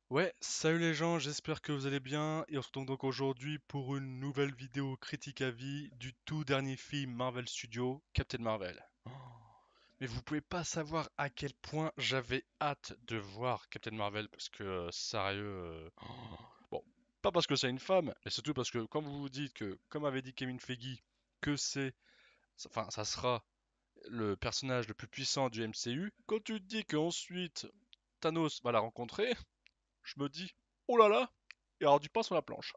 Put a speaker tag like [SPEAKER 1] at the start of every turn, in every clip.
[SPEAKER 1] Ouais, salut les gens, j'espère que vous allez bien et on se retrouve donc aujourd'hui pour une nouvelle vidéo critique à vie du tout dernier film Marvel Studios, Captain Marvel. Oh, mais vous pouvez pas savoir à quel point j'avais hâte de voir Captain Marvel parce que sérieux, bon, pas parce que c'est une femme, mais surtout parce que comme vous vous dites que, comme avait dit Kevin Feige, que enfin ça sera le personnage le plus puissant du MCU, quand tu te dis qu'ensuite Thanos va la rencontrer, je me dis, oh là là, il y aura du pain sur la planche.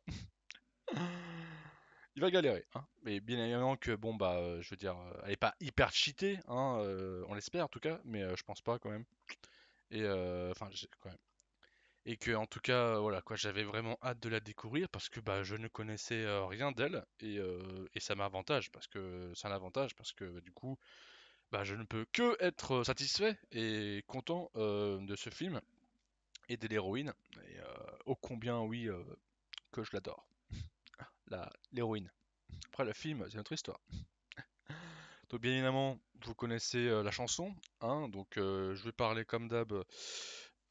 [SPEAKER 1] Il va galérer, hein. Mais bien évidemment que, bon, bah, je veux dire, elle est pas hyper cheatée, hein, on l'espère en tout cas, mais je pense pas quand même. Et enfin, quand même. Et que, en tout cas, voilà, quoi, j'avais vraiment hâte de la découvrir parce que, bah, je ne connaissais rien d'elle et ça m'avantage parce que c'est un avantage parce que, du coup, bah, je ne peux que être satisfait et content de ce film et de l'héroïne. Et ô combien, oui, que je l'adore, l'héroïne. Après, le film, c'est notre histoire. Donc, bien évidemment, vous connaissez la chanson, hein, donc je vais parler comme d'hab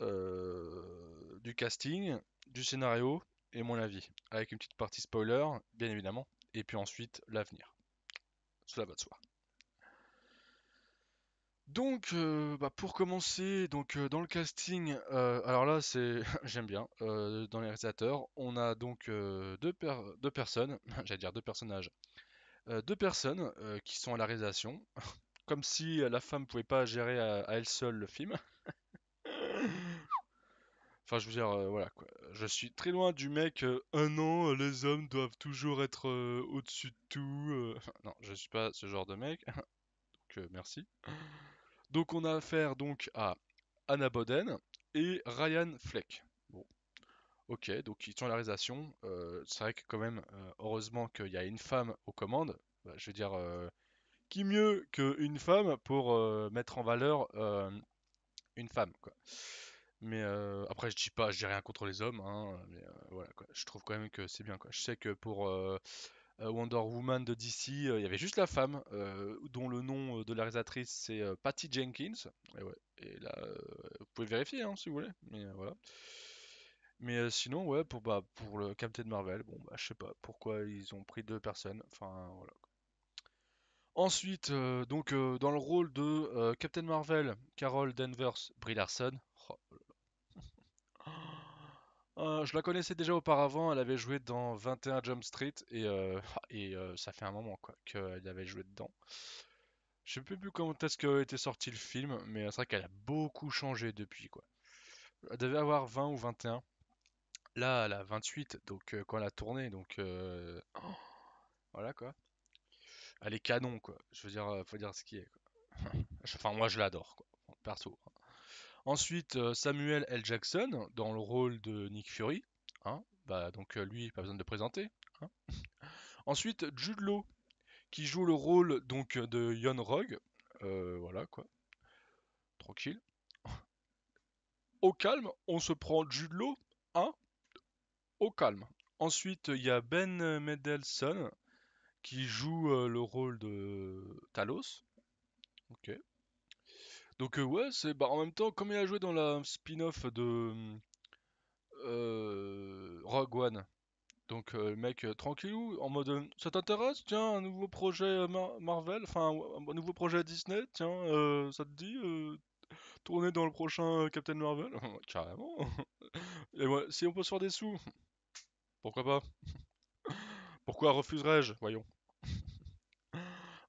[SPEAKER 1] du casting, du scénario et mon avis, avec une petite partie spoiler, bien évidemment, et puis ensuite l'avenir. Cela va de soi. Donc, bah, pour commencer, donc dans le casting, alors là, c'est, j'aime bien, dans les réalisateurs, on a donc deux personnes, j'allais dire deux personnages, deux personnes qui sont à la réalisation, comme si la femme pouvait pas gérer à elle seule le film. Enfin, je veux dire, voilà quoi. Je suis très loin du mec, un an, les hommes doivent toujours être au-dessus de tout. Non, je suis pas ce genre de mec, donc merci. Donc on a affaire donc à Anna Boden et Ryan Fleck. Bon, ok, donc ils sont à la réalisation. C'est vrai que quand même, heureusement qu'il y a une femme aux commandes. Bah, je veux dire, qui mieux qu'une femme pour mettre en valeur une femme, quoi. Mais après, je dis rien contre les hommes, hein, mais voilà, quoi. Je trouve quand même que c'est bien, quoi. Je sais que pour Wonder Woman de DC, il y avait juste la femme, dont le nom de la réalisatrice c'est Patty Jenkins. Et ouais, et là, vous pouvez vérifier, hein, si vous voulez. Mais voilà. Mais sinon, ouais, pour le Captain Marvel, bon, bah, je sais pas pourquoi ils ont pris deux personnes. Enfin, voilà. Ensuite, donc dans le rôle de Captain Marvel, Carol Danvers, Brie Larson. Oh, je la connaissais déjà auparavant, elle avait joué dans 21 Jump Street et ça fait un moment quoi qu'elle avait joué dedans. Je sais plus comment est-ce que était sorti le film, mais c'est vrai qu'elle a beaucoup changé depuis quoi. Elle devait avoir 20 ou 21. Là, elle a 28, donc quand elle a tourné, donc voilà quoi. Elle est canon quoi. Je veux dire, faut dire ce qui est quoi. Enfin, moi je l'adore quoi, perso. Ensuite, Samuel L. Jackson dans le rôle de Nick Fury, hein. Bah donc lui, pas besoin de le présenter, hein. Ensuite, Jude Law qui joue le rôle donc de Yon Rogue, voilà quoi, tranquille. Au calme, on se prend Jude Law, hein, au calme. Ensuite, il y a Ben Mendelsohn qui joue le rôle de Talos, ok. Donc ouais, c'est bah, en même temps comme il a joué dans la spin-off de Rogue One. Donc le mec tranquillou, en mode ça t'intéresse? Tiens, un nouveau projet Marvel, enfin un nouveau projet Disney, tiens, ça te dit tourner dans le prochain Captain Marvel? Carrément. Et ouais, si on peut se faire des sous, pourquoi pas? Pourquoi refuserais-je? Voyons.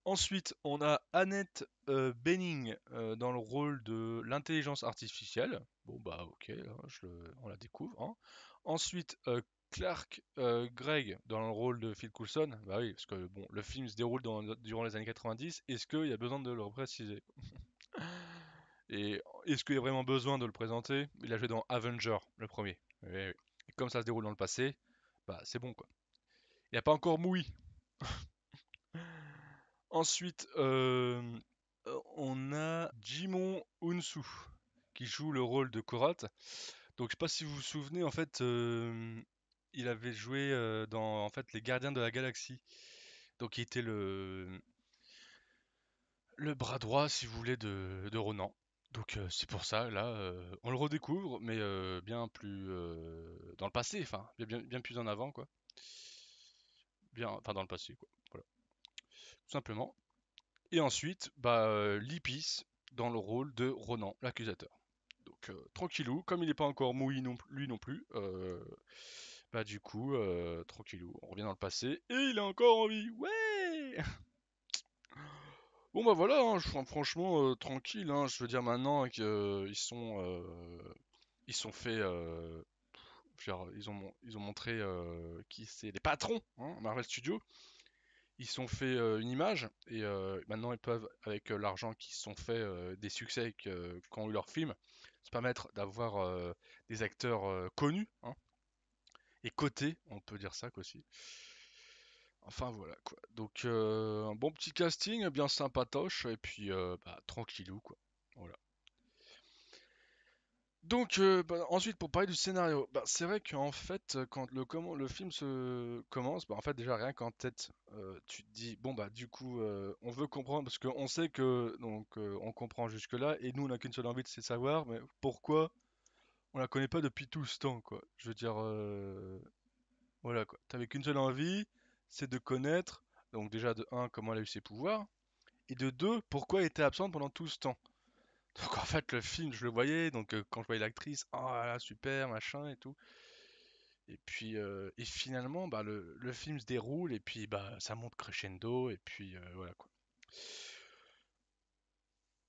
[SPEAKER 1] Ensuite, on a Annette Bening dans le rôle de l'intelligence artificielle. Bon bah ok, là, on la découvre, hein. Ensuite, Clark Gregg dans le rôle de Phil Coulson. Bah oui, parce que bon, le film se déroule durant les années 90. Est-ce qu'il y a besoin de le préciser? Et est-ce qu'il y a vraiment besoin de le présenter? Il a joué dans Avenger, le premier. Oui, oui. Et comme ça se déroule dans le passé, bah c'est bon quoi. Il n'y a pas encore Moui. Ensuite, on a Jimon Unsu qui joue le rôle de Korat. Donc je sais pas si vous vous souvenez, en fait, il avait joué dans en fait les Gardiens de la Galaxie. Donc il était le bras droit, si vous voulez, de Ronan. Donc c'est pour ça, là, on le redécouvre, mais bien plus dans le passé, enfin, bien plus en avant, quoi. Bien, enfin, dans le passé, quoi. Voilà, tout simplement. Et ensuite, bah, Lipis dans le rôle de Ronan, l'accusateur. Donc tranquillou, comme il n'est pas encore mouillé lui non plus, bah du coup, tranquillou, on revient dans le passé et il est encore en vie. Ouais. Bon bah voilà, hein, franchement tranquille. Hein, je veux dire maintenant ils sont fait, genre, ils ont montré qui c'est les patrons, hein, Marvel Studios. Ils se sont fait une image et maintenant ils peuvent, avec l'argent qu'ils se sont fait, des succès qu'ont eu leurs films, se permettre d'avoir des acteurs connus, hein, et cotés, on peut dire ça aussi. Enfin voilà quoi. Donc un bon petit casting, bien sympatoche, et puis bah, tranquillou quoi. Voilà. Donc bah, ensuite pour parler du scénario, bah, c'est vrai qu'en fait quand le film se commence, bah, en fait déjà rien qu'en tête, tu te dis bon bah du coup on veut comprendre parce qu'on sait que donc on comprend jusque là et nous on n'a qu'une seule envie c'est de savoir mais pourquoi on la connaît pas depuis tout ce temps quoi. Je veux dire voilà quoi. T'avais qu'une seule envie, c'est de connaître donc déjà de un comment elle a eu ses pouvoirs et de deux pourquoi elle était absente pendant tout ce temps. Donc en fait le film je le voyais donc quand je voyais l'actrice oh là là, super machin et tout et puis et finalement bah le film se déroule et puis bah ça monte crescendo et puis voilà quoi.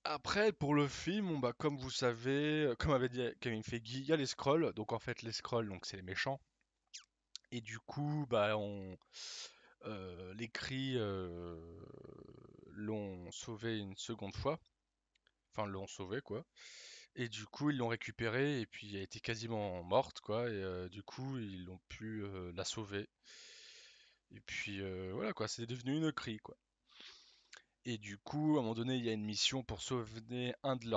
[SPEAKER 1] Après pour le film bon, bah comme vous savez comme avait dit Kevin Feige il y a les Skrulls donc en fait les Skrulls donc c'est les méchants et du coup bah on les Kree l'ont sauvé une seconde fois enfin l'ont sauvé quoi. Et du coup, ils l'ont récupérée et puis elle était quasiment morte, quoi. Et du coup, ils ont pu la sauver. Et puis voilà, quoi. C'est devenu une crie, quoi. Et du coup, à un moment donné, il y a une mission pour sauver un de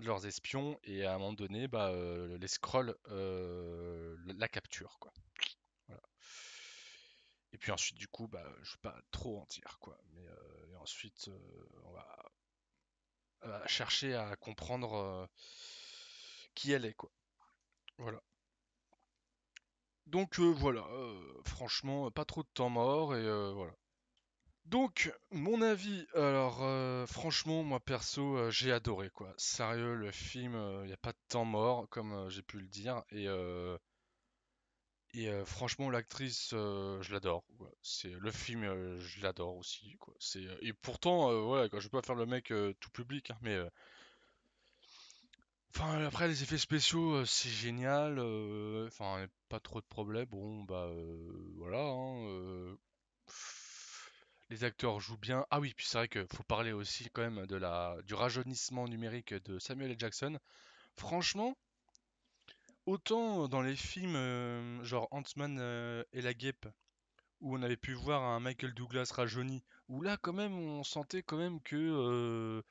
[SPEAKER 1] leurs espions. Et à un moment donné, bah, les Skrulls la capturent, quoi. Voilà. Et puis ensuite, du coup, bah, je vais pas trop en dire, quoi. Mais et ensuite, on va chercher à comprendre qui elle est, quoi. Voilà. Donc voilà, franchement, pas trop de temps mort et voilà. Donc, mon avis, alors franchement, moi perso, j'ai adoré quoi. Sérieux, le film, il n'y a pas de temps mort, comme j'ai pu le dire. Et franchement, l'actrice, je l'adore, quoi. C'est le film, je l'adore aussi, quoi. Et pourtant, voilà, quoi, je vais pas faire le mec tout public, hein, mais enfin, après les effets spéciaux, c'est génial. Enfin, pas trop de problèmes. Bon, bah voilà. Hein, les acteurs jouent bien. Ah oui, puis c'est vrai qu'il faut parler aussi quand même de du rajeunissement numérique de Samuel L. Jackson. Franchement, autant dans les films genre Ant-Man et la Guêpe, où on avait pu voir un Michael Douglas rajeuni, où là quand même on sentait quand même que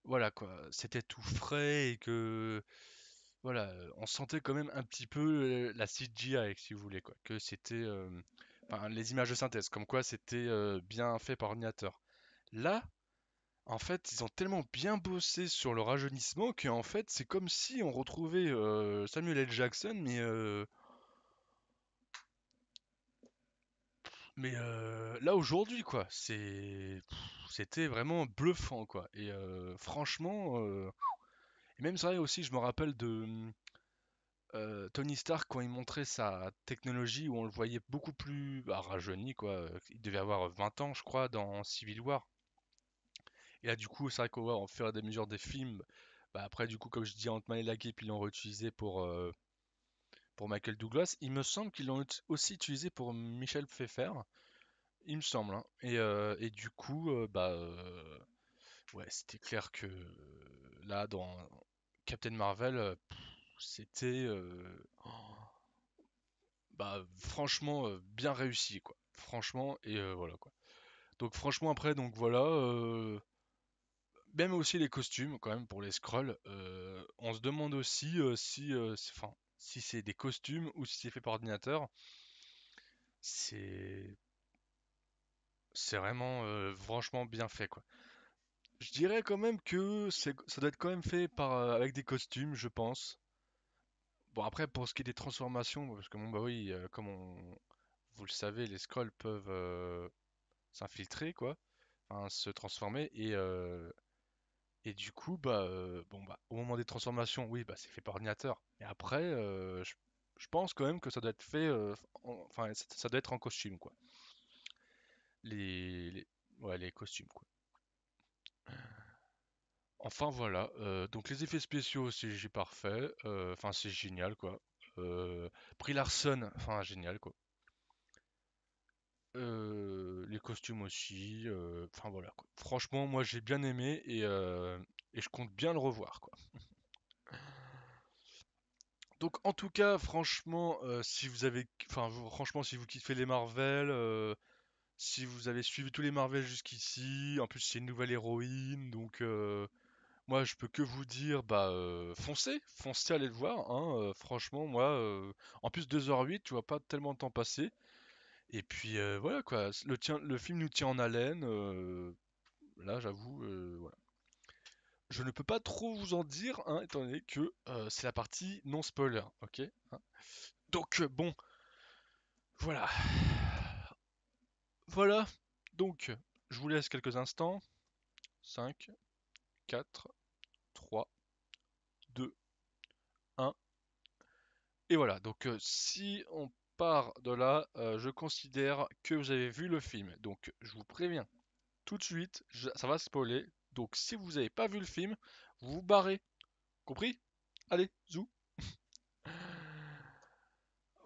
[SPEAKER 1] voilà quoi, c'était tout frais et que voilà, on sentait quand même un petit peu la CGI, si vous voulez, quoi. Que c'était. Enfin, les images de synthèse, comme quoi c'était bien fait par ordinateur. Là, en fait, ils ont tellement bien bossé sur le rajeunissement qu'en fait, c'est comme si on retrouvait Samuel L. Jackson, mais là aujourd'hui, quoi. C'était vraiment bluffant, quoi. Et franchement, et même c'est vrai aussi, je me rappelle de Tony Stark, quand il montrait sa technologie, où on le voyait beaucoup plus bah, rajeuni, quoi. Il devait avoir 20 ans, je crois, dans Civil War. Et là, du coup, c'est vrai qu'au au fur et à mesure des films, bah, après, du coup, comme je dis, Ant-Man et la Guêpe, ils l'ont réutilisé pour Michael Douglas. Il me semble qu'ils l'ont aussi utilisé pour Michel Pfeiffer, il me semble. Hein. Et du coup, bah, ouais, c'était clair que là, dans Captain Marvel, c'était bah franchement bien réussi quoi. Franchement et voilà quoi. Donc franchement après donc voilà même aussi les costumes quand même pour les scrolls on se demande aussi si enfin si c'est des costumes ou si c'est fait par ordinateur. C'est c'est vraiment franchement bien fait quoi. Je dirais quand même que ça doit être quand même fait avec des costumes, je pense. Bon, après, pour ce qui est des transformations, parce que bon, bah oui, vous le savez, les scrolls peuvent s'infiltrer, quoi, enfin, se transformer, et du coup, bon, bah, au moment des transformations, oui, bah, c'est fait par ordinateur. Et après, je pense quand même que ça doit être fait, enfin, ça doit être en costume, quoi. Les, ouais, les costumes, quoi. Enfin voilà, donc les effets spéciaux c'est parfait, enfin c'est génial quoi. Brie Larson, enfin génial quoi. Les costumes aussi, enfin voilà quoi. Franchement moi j'ai bien aimé et je compte bien le revoir quoi. Donc en tout cas franchement si vous avez, enfin franchement si vous kiffez les Marvel, si vous avez suivi tous les Marvel jusqu'ici, en plus c'est une nouvelle héroïne donc moi, je peux que vous dire, foncez, foncez, allez le voir, hein, franchement, moi, en plus 2h08, tu vois pas tellement de temps passer. Et puis voilà quoi, le film nous tient en haleine. Là, j'avoue, voilà. Je ne peux pas trop vous en dire, hein, étant donné que c'est la partie non spoiler, ok? Hein. Donc bon, voilà, voilà. Donc, je vous laisse quelques instants. 5, 4, 3, 2, 1. Et voilà, donc si on part de là, je considère que vous avez vu le film. Donc je vous préviens tout de suite, ça va spoiler. Donc si vous n'avez pas vu le film, vous vous barrez. Compris? Allez, zou.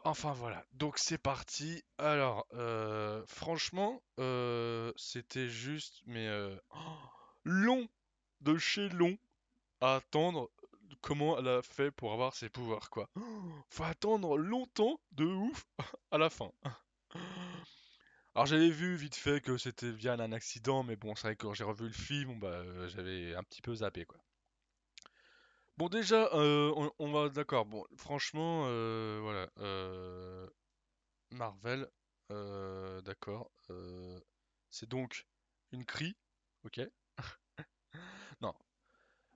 [SPEAKER 1] Enfin voilà, donc c'est parti. Alors, franchement, c'était juste, mais long de chez long à attendre comment elle a fait pour avoir ses pouvoirs, quoi. Faut attendre longtemps de ouf à la fin. Alors j'avais vu vite fait que c'était via un accident, mais bon, c'est vrai que quand j'ai revu le film, j'avais un petit peu zappé quoi. Bon déjà, on va d'accord. Bon, franchement, voilà, Marvel, d'accord. C'est donc une crie, ok. Non,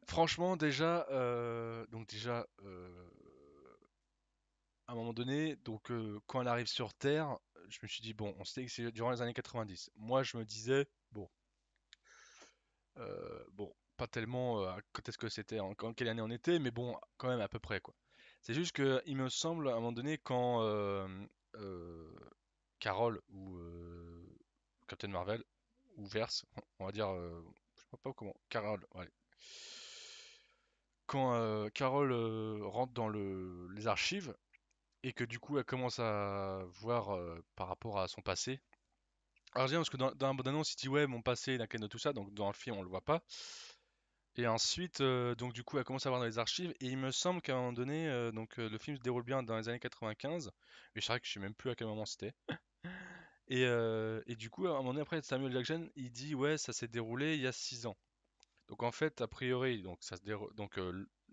[SPEAKER 1] franchement déjà, à un moment donné, donc quand elle arrive sur Terre, je me suis dit bon, on sait que c'est durant les années 90. Moi, je me disais bon. Bon, pas tellement quand est-ce que c'était, en quelle année on était, mais bon, quand même à peu près quoi. C'est juste que il me semble à un moment donné quand euh, Carol ou Captain Marvel ou Verse, on va dire, je sais pas comment, Carol, ouais. Quand Carol rentre dans les archives et que du coup elle commence à voir par rapport à son passé. Alors bien parce que dans la bande-annonce il dit ouais mon passé il incarne tout ça, donc dans le film on le voit pas. Et ensuite, donc du coup, elle commence à voir dans les archives, et il me semble qu'à un moment donné, le film se déroule bien dans les années 95, mais c'est vrai que je sais même plus à quel moment c'était. Et du coup, à un moment donné, après, Samuel Jackson, il dit, ouais, ça s'est déroulé il y a 6 ans. Donc en fait, a priori,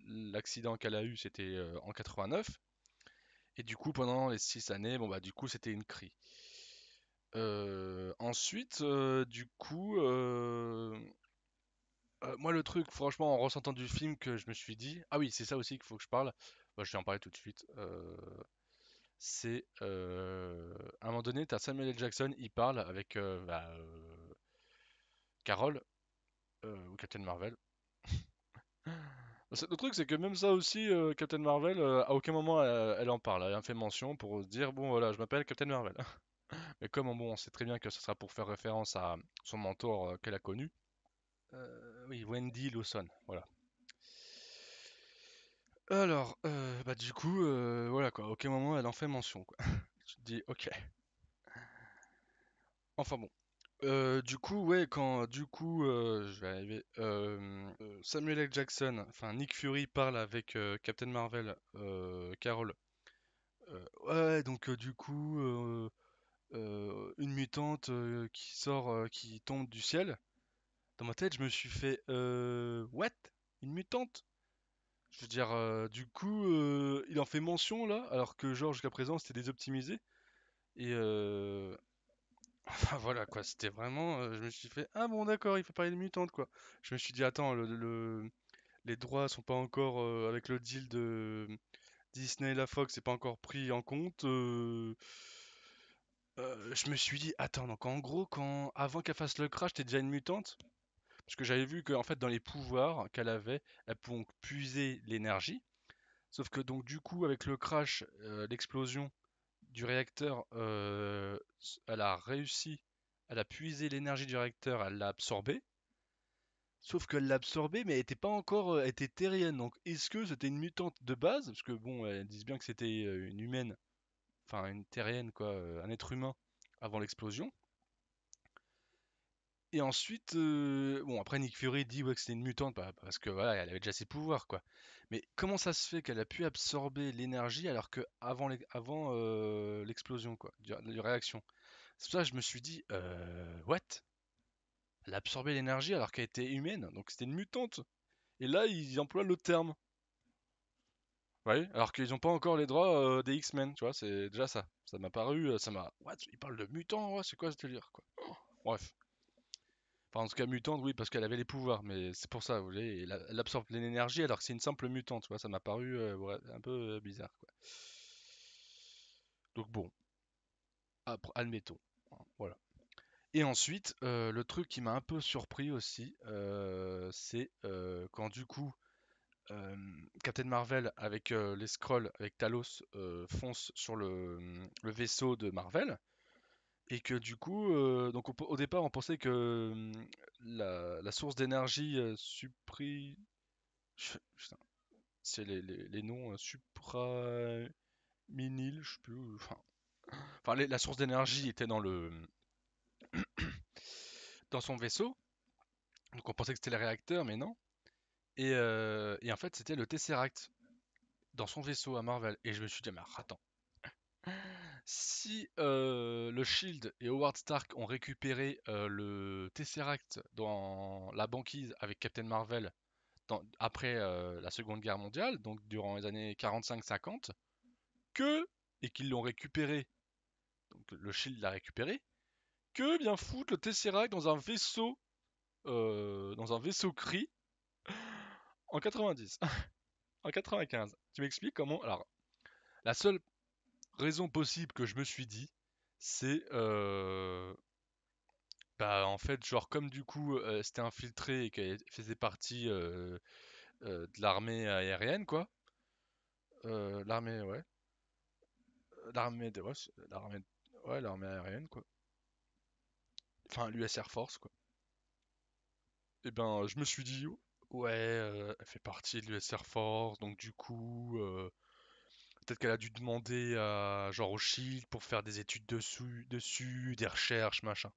[SPEAKER 1] l'accident qu'elle a eu, c'était en 89, et du coup, pendant les 6 années, bon bah du coup, c'était une crie. Ensuite, moi, le truc, franchement, en ressentant du film, que je me suis dit, ah oui, c'est ça aussi qu'il faut que je parle. Bah, je vais en parler tout de suite. C'est à un moment donné, t'as Samuel L. Jackson, il parle avec Carol ou Captain Marvel. Le truc, c'est que même ça aussi, Captain Marvel, à aucun moment elle en parle. Elle en fait mention pour se dire, bon voilà, je m'appelle Captain Marvel. Mais comme bon, on sait très bien que ce sera pour faire référence à son mentor qu'elle a connu. Oui, Wendy Lawson, voilà. Alors, du coup, voilà quoi, à aucun moment elle en fait mention quoi. Tu te dis, ok. Enfin bon. Du coup, ouais, je vais arriver. Samuel L. Jackson, enfin Nick Fury parle avec Captain Marvel, Carol. Ouais, donc une mutante qui sort, qui tombe du ciel. Dans ma tête, je me suis fait, what? Une mutante? Je veux dire, il en fait mention là, alors que genre jusqu'à présent c'était désoptimisé. Et Enfin voilà quoi, c'était vraiment. Je me suis fait, ah bon d'accord, il fait parler de mutante quoi. Je me suis dit, attends, les droits sont pas encore avec le deal de Disney et la Fox, c'est pas encore pris en compte. Je me suis dit, attends, donc en gros, avant qu'elle fasse le crash, t'es déjà une mutante? Parce que j'avais vu qu'en fait, dans les pouvoirs qu'elle avait, elle pouvait donc puiser l'énergie. Sauf que donc du coup, avec le crash, l'explosion du réacteur, elle a réussi, elle a puisé l'énergie du réacteur, elle l'a absorbée. Sauf qu'elle l'a absorbée, mais elle était pas encore, elle était terrienne. Donc est-ce que c'était une mutante de base? Parce que bon, elles disent bien que c'était une humaine, enfin une terrienne quoi, un être humain avant l'explosion. Et ensuite, bon après Nick Fury dit ouais, que c'était une mutante parce que voilà, elle avait déjà ses pouvoirs quoi. Mais comment ça se fait qu'elle a pu absorber l'énergie alors que avant l'explosion quoi, du réaction? C'est pour ça que je me suis dit what? Elle a absorbé l'énergie alors qu'elle était humaine, donc c'était une mutante. Et là ils emploient le terme. Oui, alors qu'ils n'ont pas encore les droits des X-Men, tu vois, c'est déjà ça. Ça m'a paru, ça m'a. What? Ils parlent de mutants, ouais, c'est quoi ce délire quoi? Bref. Enfin, en tout cas, mutante, oui, parce qu'elle avait les pouvoirs, mais c'est pour ça, vous voyez, elle absorbe l'énergie alors que c'est une simple mutante, tu vois, ça m'a paru ouais, un peu bizarre, quoi. Donc bon, admettons, hein, voilà. Et ensuite, le truc qui m'a un peu surpris aussi, c'est quand du coup, euh, Captain Marvel avec les Skrulls, avec Talos, fonce sur le vaisseau de Marvel, et que du coup, donc au départ, on pensait que la source d'énergie putain, c'est les noms supraminil, je sais plus. Enfin, la source d'énergie était dans son vaisseau. Donc on pensait que c'était le réacteur, mais non. Et en fait, c'était le Tesseract dans son vaisseau à Marvel. Et je me suis dit, mais attends, si le Shield et Howard Stark ont récupéré le Tesseract dans la banquise avec Captain Marvel après la Seconde Guerre mondiale, donc durant les années 45-50, que, et qu'ils l'ont récupéré, donc le Shield l'a récupéré, que bien foutre le Tesseract dans un vaisseau Kree en 90, en 95. Tu m'expliques comment? Alors, la seule raison possible que je me suis dit, c'est bah en fait genre comme du coup c'était infiltré et qu'elle faisait partie de l'armée aérienne quoi, l'armée ouais, l'armée de ouais, l'armée aérienne quoi, enfin l'US Air Force quoi. Et ben je me suis dit ouais elle fait partie de l'US Air Force donc du coup peut-être qu'elle a dû demander à genre au Shield pour faire des études dessus, des recherches machin.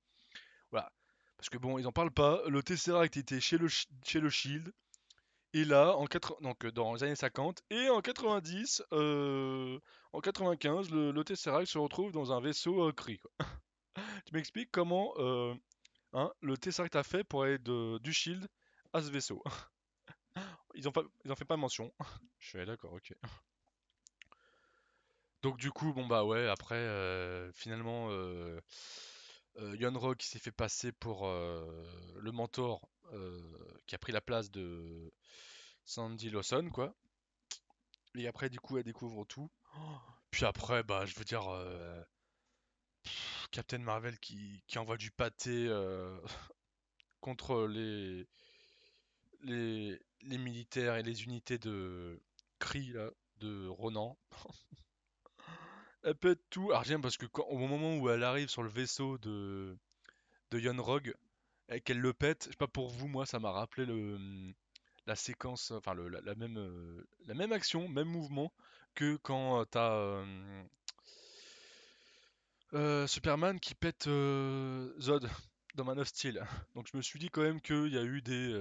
[SPEAKER 1] Voilà. Parce que bon, ils en parlent pas. Le Tesseract était chez le Shield. Et là, donc dans les années 50, et en 90, en 95, le Tesseract se retrouve dans un vaisseau Kree, quoi. Tu m'expliques comment hein, le Tesseract a fait pour aller du Shield à ce vaisseau. Ils ont fait pas mention. Je suis d'accord, ok. Donc du coup, bon bah ouais, après, finalement, Yon-Rogg qui s'est fait passer pour le mentor qui a pris la place de Sandy Lawson, quoi. Et après, du coup, elle découvre tout. Puis après, bah, je veux dire, Captain Marvel qui envoie du pâté contre les militaires et les unités de Kree, là, de Ronan. Elle pète tout. Alors, j'aime parce que au moment où elle arrive sur le vaisseau de Yon-Rogg, et qu'elle le pète, je sais pas pour vous, moi, ça m'a rappelé la séquence, enfin, la même action, même mouvement que quand t'as Superman qui pète Zod dans Man of Steel. Donc je me suis dit quand même qu'il y a eu des...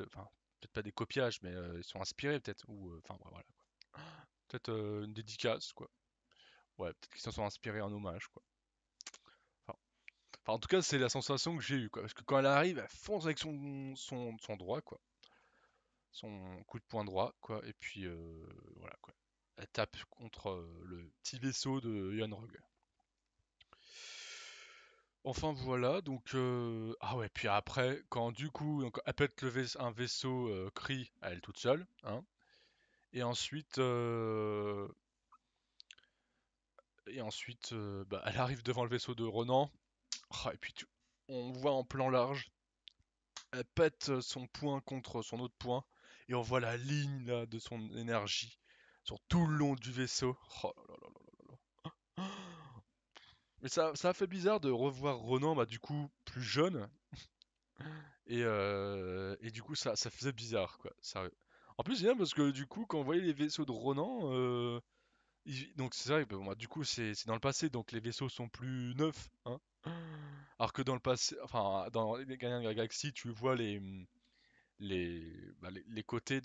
[SPEAKER 1] Enfin, peut-être pas des copiages, mais ils sont inspirés peut-être. Ou, enfin, ouais, voilà. Peut-être une dédicace, quoi. Ouais, peut-être qu'ils s'en sont inspirés en hommage, quoi. Enfin, en tout cas, c'est la sensation que j'ai eue, quoi. Parce que quand elle arrive, elle fonce avec son droit, quoi. Son coup de poing droit, quoi. Et puis, voilà, quoi. Elle tape contre le petit vaisseau de Yon Rogg. Enfin voilà, donc ah ouais, puis après, quand du coup, donc, elle pète un vaisseau Kree à elle toute seule, hein, et ensuite, bah, elle arrive devant le vaisseau de Ronan, ah, et puis on voit en plan large, elle pète son poing contre son autre poing, et on voit la ligne là de son énergie sur tout le long du vaisseau. Oh là là là là là là. Mais ça a fait bizarre de revoir Ronan, bah du coup plus jeune, et du coup ça faisait bizarre quoi, sérieux. En plus c'est bien parce que du coup quand on voyait les vaisseaux de Ronan, donc c'est vrai que bon, bah, du coup c'est dans le passé donc les vaisseaux sont plus neufs, hein. Alors que dans le passé, enfin dans les Gardiens de la Galaxie tu vois les côtés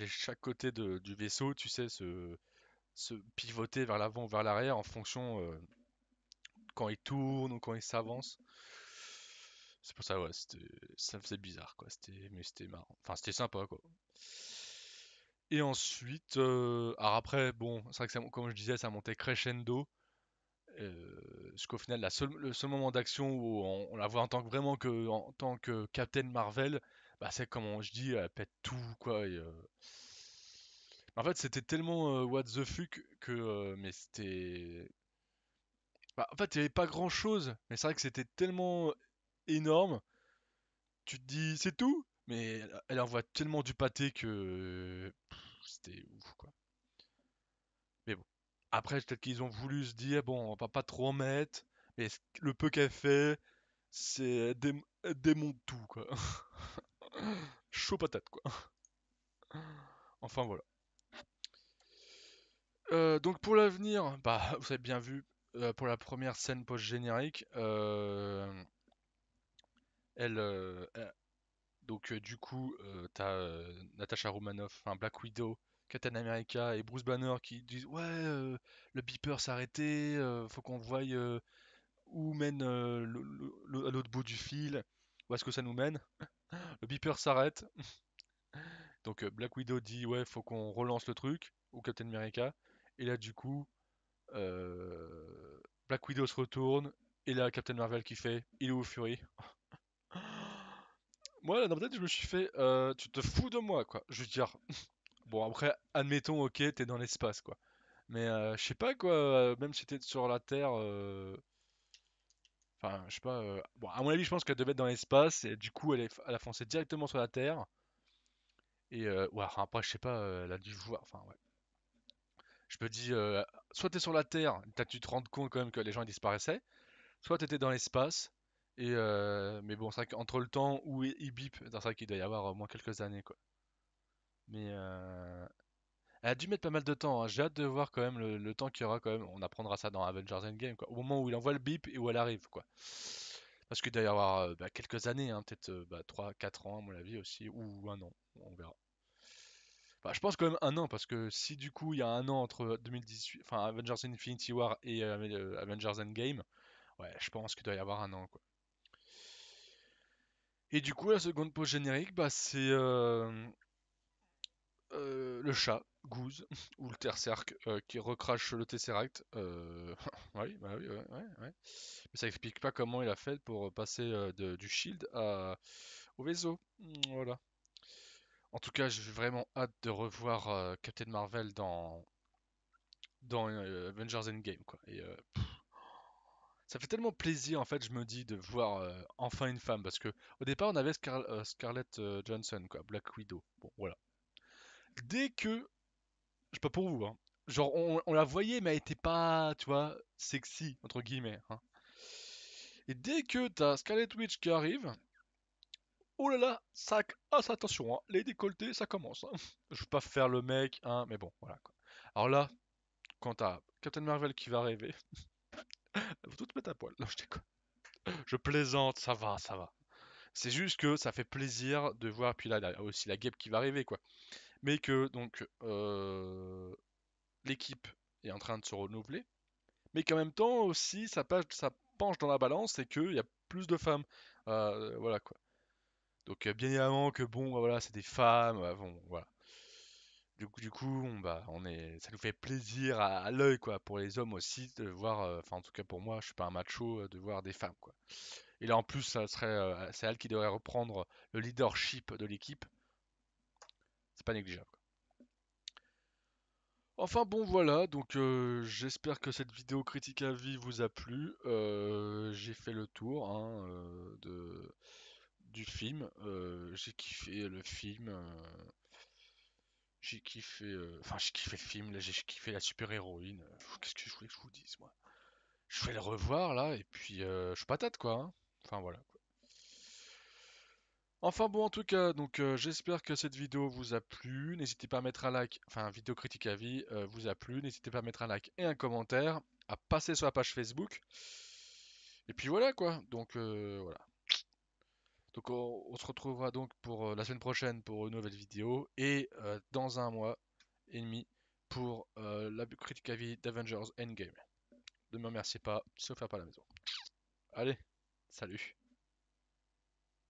[SPEAKER 1] chaque côté du vaisseau, tu sais, se pivoter vers l'avant ou vers l'arrière en fonction quand il tourne ou quand il s'avance. C'est pour ça, ouais, ça faisait bizarre, quoi. Mais c'était marrant. Enfin, c'était sympa, quoi. Et ensuite, alors après, bon, c'est vrai que comme je disais, ça montait crescendo. Jusqu'au final, le seul moment d'action où on la voit en tant que Captain Marvel, bah, c'est comme je dis, elle pète tout, quoi. En fait, c'était tellement what the fuck que, mais c'était, bah, en fait, il n'y avait pas grand-chose, mais c'est vrai que c'était tellement énorme. Tu te dis, c'est tout, mais elle envoie tellement du pâté que c'était ouf, quoi. Mais bon. Après, peut-être qu'ils ont voulu se dire, bon, on va pas trop en mettre, mais le peu qu'elle fait, c'est elle démonte tout, quoi. Chaud patate, quoi. Enfin, voilà. Donc pour l'avenir, bah, vous avez bien vu, pour la première scène post-générique, donc du coup, t'as Natasha Romanoff, enfin Black Widow, Captain America et Bruce Banner qui disent ouais, le beeper s'est arrêté, faut qu'on voie où mène à l'autre bout du fil, où est-ce que ça nous mène. Le beeper s'arrête, donc Black Widow dit ouais, faut qu'on relance le truc, ou Captain America, et là du coup, Black Widow se retourne, et là Captain Marvel qui fait il est où Fury? Moi là dans ma tête je me suis fait tu te fous de moi quoi. Je veux dire, bon, après, admettons, ok, t'es dans l'espace, quoi. Mais je sais pas, quoi, même si t'es sur la Terre, enfin, je sais pas. Bon, à mon avis, je pense qu'elle devait être dans l'espace, et du coup, elle a foncé directement sur la Terre. Et ouais, enfin, après, je sais pas, elle a dû voir. Enfin, ouais. Je me dis, soit t'es sur la Terre, t'as dû te rendre compte quand même que les gens ils disparaissaient, soit t'étais dans l'espace. Mais bon, c'est vrai qu'entre le temps où il bip, c'est vrai qu'il doit y avoir au moins quelques années, quoi. Mais elle a dû mettre pas mal de temps, hein. J'ai hâte de voir quand même le temps qu'il y aura quand même. On apprendra ça dans Avengers Endgame, quoi. Au moment où il envoie le bip et où elle arrive, quoi. Parce qu'il doit y avoir bah, quelques années, hein, peut-être 3-4 ans à mon avis aussi, ou un an, on verra. Bah, je pense quand même un an, parce que si du coup il y a un an entre 2018, enfin Avengers Infinity War et Avengers Endgame, ouais, je pense qu'il doit y avoir un an, quoi. Et du coup, la seconde pause générique, bah, c'est le chat, Goose, ou le Berserk, qui recrache le Tesseract. Oui, bah oui, ouais, ouais, ouais. Mais ça explique pas comment il a fait pour passer du Shield au vaisseau. Voilà. En tout cas, j'ai vraiment hâte de revoir Captain Marvel dans Avengers Endgame, quoi. Et ça fait tellement plaisir, en fait, je me dis, de voir enfin une femme. Parce que au départ, on avait Scarlett Johansson, quoi, Black Widow. Bon, voilà. Dès que je sais pas pour vous, hein. Genre, on la voyait, mais elle était pas, tu vois, sexy, entre guillemets, hein. Et dès que t'as Scarlet Witch qui arrive, oh là là, attention, hein, les décolletés, ça commence, hein. Je veux pas faire le mec, hein, mais bon, voilà, quoi. Alors là, quand t'as Captain Marvel qui va arriver, elle va tout te mettre à poil. Non, je déconne. Je plaisante, ça va, ça va. C'est juste que ça fait plaisir de voir, puis là, il y a aussi la guêpe qui va arriver, quoi. Mais que, donc, l'équipe est en train de se renouveler. Mais qu'en même temps aussi ça penche dans la balance et qu'il y a plus de femmes. Voilà quoi. Donc bien évidemment que bon, bah, voilà, c'est des femmes, bon, voilà. Du coup, ça nous fait plaisir à l'œil, quoi, pour les hommes aussi, de voir, enfin, en tout cas pour moi, je suis pas un macho, de voir des femmes, quoi. Et là, en plus, c'est elle qui devrait reprendre le leadership de l'équipe. C'est pas négligeable, quoi. Enfin bon, voilà, donc j'espère que cette vidéo critique à vie vous a plu. J'ai fait le tour, hein, du film. J'ai kiffé le film. J'ai kiffé le film, là, j'ai kiffé la super-héroïne. Qu'est-ce que je voulais que je vous dise, moi? Je vais le revoir, là, et puis je suis patate, quoi, hein. Enfin, voilà, quoi. Enfin bon, en tout cas, donc j'espère que cette vidéo vous a plu. N'hésitez pas à mettre un like, enfin, vidéo critique à vie vous a plu. N'hésitez pas à mettre un like et un commentaire, à passer sur la page Facebook. Et puis voilà, quoi. Donc voilà. Donc on se retrouvera donc pour la semaine prochaine pour une nouvelle vidéo et dans un mois et demi pour la critique à vie d'Avengers Endgame. Ne me remerciez pas, sauf faire pas à la maison. Allez, salut.